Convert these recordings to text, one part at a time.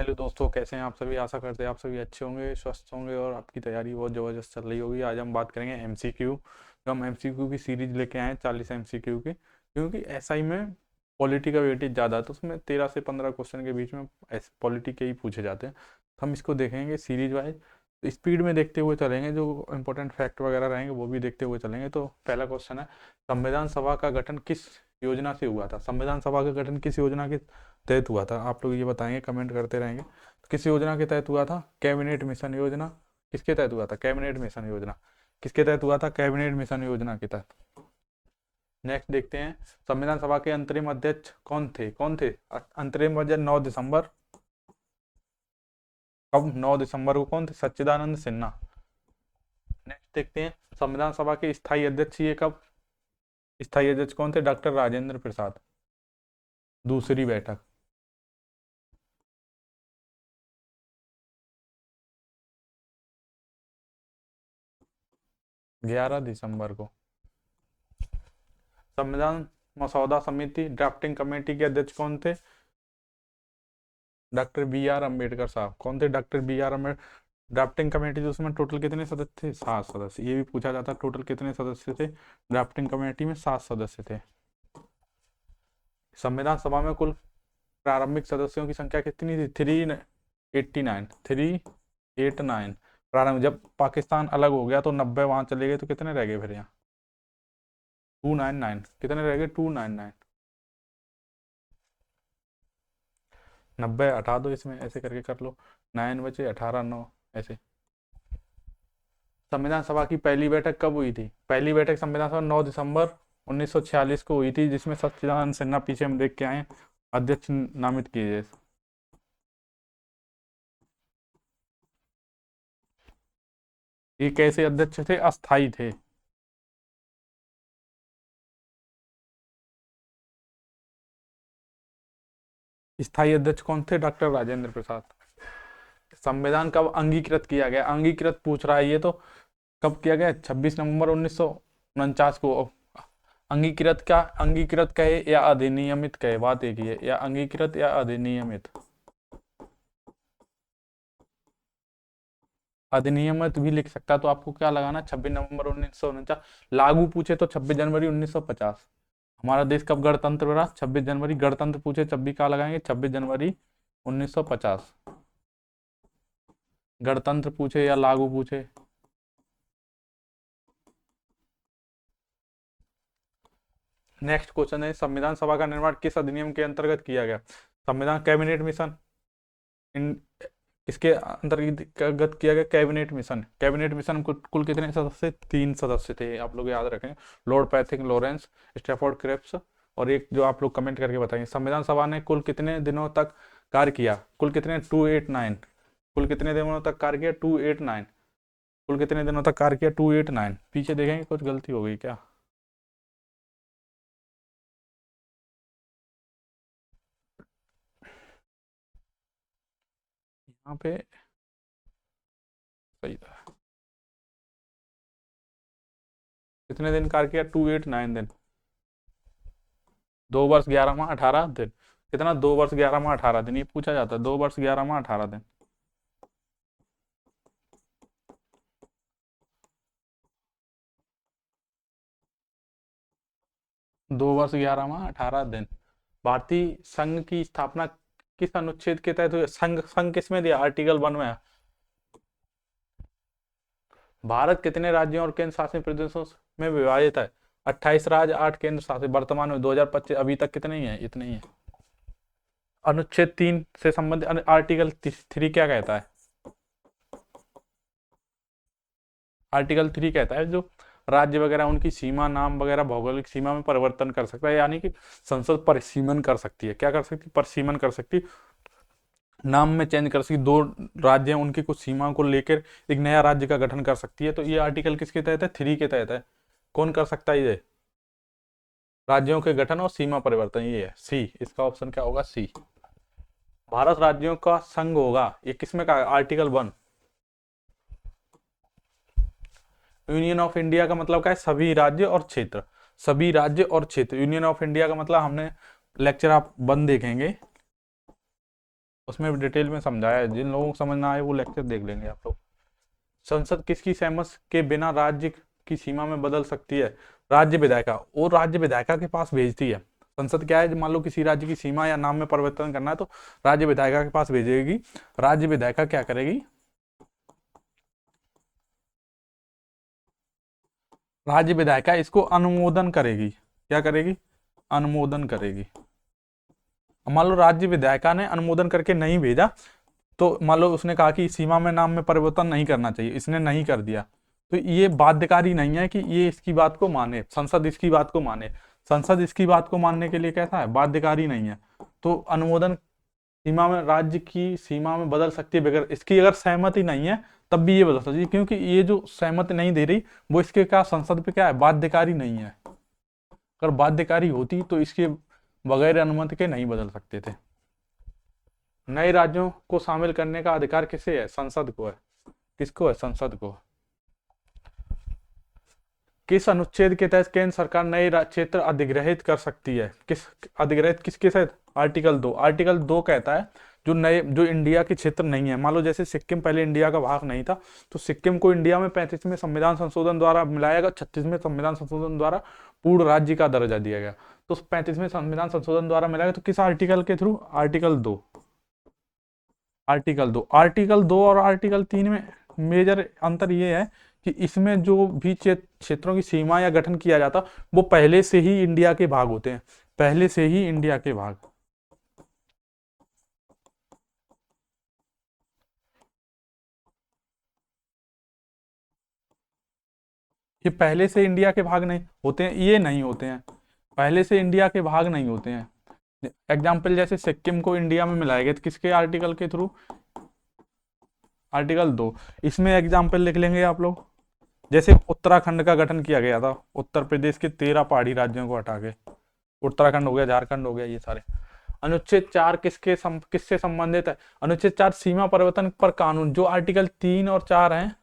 Hello दोस्तों, कैसे हैं आप सभी। आशा करते हैं आप सभी अच्छे होंगे, स्वस्थ होंगे और आपकी तैयारी बहुत ज़बरदस्त चल रही होगी। आज हम बात करेंगे एमसीक्यू। तो हम एमसीक्यू की सीरीज लेके आए हैं 40 एमसीक्यू की, क्योंकि एसआई में पॉलिटी का वेटेज ज़्यादा है, तो उसमें 13 से 15 क्वेश्चन के बीच में पॉलिटी के ही पूछे जाते हैं। तो हम इसको देखेंगे सीरीज वाइज, स्पीड में देखते हुए चलेंगे, जो इंपॉर्टेंट फैक्ट वगैरह रहेंगे वो भी देखते हुए चलेंगे। तो पहला क्वेश्चन है, संविधान सभा का गठन किस योजना से हुआ था। संविधान सभा का गठन किस योजना के तहत हुआ था, आप लोग ये बताएंगे, कमेंट करते रहेंगे। तो किस योजना के तहत हुआ था? कैबिनेट मिशन योजना। किसके तहत हुआ था? कैबिनेट मिशन योजना। किसके तहत हुआ था? कैबिनेट मिशन योजना के तहत। नेक्स्ट देखते हैं, संविधान सभा के अंतरिम अध्यक्ष कौन थे? अंतरिम अध्यक्ष 9 दिसंबर। कब? 9 दिसंबर को। कौन थे? सच्चिदानंद सिन्हा। नेक्स्ट देखते हैं, संविधान सभा के स्थायी अध्यक्ष ये कब? स्थायी अध्यक्ष कौन थे? डॉक्टर राजेंद्र प्रसाद। दूसरी बैठक। 11 दिसंबर को। संविधान मसौदा समिति ड्राफ्टिंग कमेटी के अध्यक्ष कौन थे? डॉक्टर बी आर अम्बेडकर साहब। कौन थे? Doctor B R Ambedkar. Drafting committee जो, उसमें टोटल कितने सदस्य थे? 7 सदस्य। ये भी पूछा जाता है, टोटल कितने सदस्य थे ड्राफ्टिंग कमेटी में? 7 सदस्य थे। संविधान सभा में कुल प्रारंभिक सदस्यों की संख्या कितनी थी? 389। 389 प्रारंभ। जब पाकिस्तान अलग हो गया तो 90 वहां चले गए, तो कितने रह गए फिर यहाँ? 299। कितने रह गए? 299। 90 हटा दो इसमें, ऐसे करके कर लो। 9 बचे, 18 9 ऐसे। संविधान सभा की पहली बैठक कब हुई थी? पहली बैठक संविधान सभा 9 दिसंबर 1946 को हुई थी, जिसमें सच्चिदानंद सिन्हा, पीछे हम देख के आए, अध्यक्ष नामित किए गए। ये कैसे अध्यक्ष थे? अस्थाई थे। स्थायी अध्यक्ष कौन थे? डॉक्टर राजेंद्र प्रसाद। संविधान कब अंगीकृत किया गया? अंगीकृत पूछ रहा है ये तो। कब किया गया? 26 नवंबर 1949 को। अंगीकृत क्या? अंगीकृत कहे या अधिनियमित कहे, बात एक ही है। या अंगीकृत या अधिनियमित। अधिनियमित भी लिख सकता, तो आपको क्या लगाना? 26 नवंबर 1949। लागू पूछे तो 26 जनवरी 1950। हमारा देश कब गणतंत्र बना? 26 जनवरी। गणतंत्र पूछे 26 का लगाएंगे? 26 जनवरी 1950। गणतंत्र पूछे या लागू पूछे। नेक्स्ट क्वेश्चन है, संविधान सभा का निर्माण किस अधिनियम के अंतर्गत किया गया? संविधान कैबिनेट मिशन। इन इसके अंतर्गत किया गया कैबिनेट मिशन। कैबिनेट मिशन कुल कितने सदस्य? 3 सदस्य थे, आप लोग याद रखें। Lord Pethick Lawrence, Stafford Cripps, और एक जो आप लोग कमेंट करके बताएंगे। संविधान सभा ने कुल कितने दिनों तक कार्य किया? कुल कितने? 289। कुल कितने दिनों तक कार्य किया? 289। कुल कितने दिनों तक कार्य किया? 289। पीछे देखेंगे, कुछ गलती हो गई क्या? यहाँ पे सही था। कितने दिन कार्य किया? 289 दिन। 2 वर्ष 11 माह 18 दिन। कितना? 2 वर्ष 11 माह 18 दिन, ये पूछा जाता है। 2 वर्ष 11 माह 18 दिन। 2 वर्ष 11 माह 18 दिन। भारतीय संघ की स्थापना किस अनुच्छेद के तहत हुई? संघ संघ किस में दिया? आर्टिकल 1 में। भारत कितने राज्यों और केंद्र शासित प्रदेशों में विभाजित है? 28 राज्य, 8 केंद्र शासित। वर्तमान में 2025 अभी तक कितने ही है? इतने ही है। अनुच्छेद 3 से संबंधित आर्टिकल 3 क्या कहता है? आर्टिकल 3 कहता है, जो राज्य वगैरह उनकी सीमा, नाम वगैरह भौगोलिक सीमा में परिवर्तन कर सकता है, यानी कि संसद परिसीमन कर सकती है। क्या कर सकती है? परिसीमन कर सकती, नाम में चेंज कर सकती। 2 राज्य हैं, उनकी कुछ सीमा को लेकर एक नया राज्य का गठन कर सकती है। तो ये आर्टिकल किसके तहत है? 3 के तहत है। कौन कर सकता है ये? राज्यों के गठन और सीमा परिवर्तन। ये है सी, इसका ऑप्शन क्या होगा? सी। भारत राज्यों का संघ होगा, ये किसमें का? आर्टिकल 1। यूनियन ऑफ इंडिया का मतलब क्या है? सभी राज्य और क्षेत्र। सभी राज्य और क्षेत्र। यूनियन ऑफ इंडिया का मतलब, हमने लेक्चर आप 1 देखेंगे, उसमें डिटेल में समझाया है, जिन लोगों को समझ ना आए वो लेक्चर देख लेंगे आप लोग। संसद किसकी सहमति के बिना राज्य की सीमा में बदल सकती है? राज्य विधायिका, और राज्य विधायिका के पास भेजती है। संसद क्या है, मान लो किसी राज्य की सीमा या नाम में परिवर्तन करना है तो राज्य विधायिका के पास भेजेगी। राज्य विधायिका क्या करेगी, राज्य विधायिका इसको अनुमोदन करेगी। क्या करेगी, अनुमोदन करेगी। मान लो राज्य विधायिका ने अनुमोदन करके नहीं भेजा, तो मान लो उसने कहा कि सीमा में नाम में परिवर्तन नहीं करना चाहिए, इसने नहीं कर दिया, तो ये बाध्यकारी नहीं है कि ये इसकी बात को माने, संसद इसकी बात को माने। संसद इसकी बात को मानने के लिए कैसा है, बाध्यकारी नहीं है। तो अनुमोदन सीमा में, राज्य की सीमा में बदल सकती है बगैर इसकी, अगर सहमति नहीं है तब भी ये बदल सकती है, क्योंकि ये जो सहमति नहीं दे रही वो इसके क्या, संसद पे क्या है, बाध्यकारी नहीं है। अगर बाध्यकारी होती तो इसके बगैर अनुमति के नहीं बदल सकते थे। नए राज्यों को शामिल करने का अधिकार किसे है, संसद को है। किसको है, संसद को। किस अनुच्छेद के तहत केंद्र सरकार नए क्षेत्र अधिग्रहित कर सकती है, किस अधिग्रहित किसके तहत, आर्टिकल 2। आर्टिकल 2 कहता है जो नए, जो इंडिया के क्षेत्र नहीं है, मान लो जैसे सिक्किम पहले इंडिया का भाग नहीं था, तो सिक्किम को इंडिया में 35वें संविधान संशोधन द्वारा मिलाया गया, 36वें संविधान संशोधन द्वारा पूर्ण राज्य का दर्जा दिया गया। तो 35वें संविधान संशोधन द्वारा मिलाया गया, तो किस आर्टिकल के थ्रू, आर्टिकल 2। आर्टिकल 2, आर्टिकल 2 और आर्टिकल 3 में मेजर अंतर यह है कि इसमें जो भी क्षेत्रों की सीमा या गठन किया जाता वो पहले से ही इंडिया के भाग होते हैं, पहले से ही इंडिया के भाग। ये पहले से इंडिया के भाग नहीं होते हैं, ये नहीं होते हैं, पहले से इंडिया के भाग नहीं होते हैं। एग्जाम्पल जैसे सिक्किम को इंडिया में मिलाया गया, किसके आर्टिकल के थ्रू, आर्टिकल 2। इसमें एग्जाम्पल लिख लेंगे आप लोग, जैसे उत्तराखंड का गठन किया गया था, उत्तर प्रदेश के 13 पहाड़ी राज्यों को हटा के उत्तराखंड हो गया, झारखंड हो गया, ये सारे। अनुच्छेद 4 किससे संबंधित है, अनुच्छेद 4 सीमा परिवर्तन पर कानून, जो आर्टिकल 3 और 4 हैं,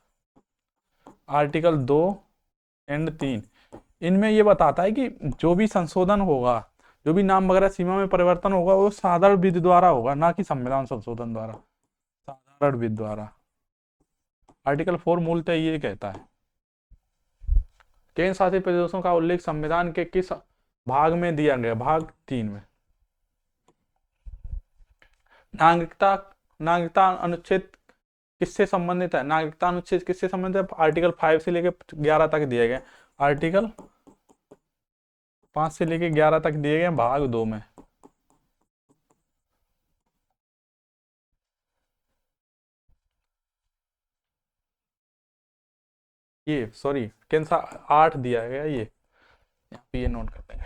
आर्टिकल 2 एंड 3, इनमें ये बताता है कि जो भी संशोधन होगा, जो भी नाम वगैरह सीमा में परिवर्तन होगा वो साधारण विधि द्वारा होगा, ना कि संविधान संशोधन द्वारा, साधारण विधि द्वारा। आर्टिकल 4 मूलतः ये कहता है। केंद्र शासित प्रदेशों का उल्लेख संविधान के किस भाग में दिया गया, भाग 3 में। नागरिकता, नागरिकता अनुच्छेद किससे संबंधित है, नागरिकता अनुच्छेद किससे संबंधित है, आर्टिकल 5 से लेकर 11 तक दिए गए, आर्टिकल 5 से लेकर 11 तक दिए गए भाग 2 में। ये सॉरी, केंद्र 8 दिया गया, ये यहाँ पे ये नोट कर देंगे।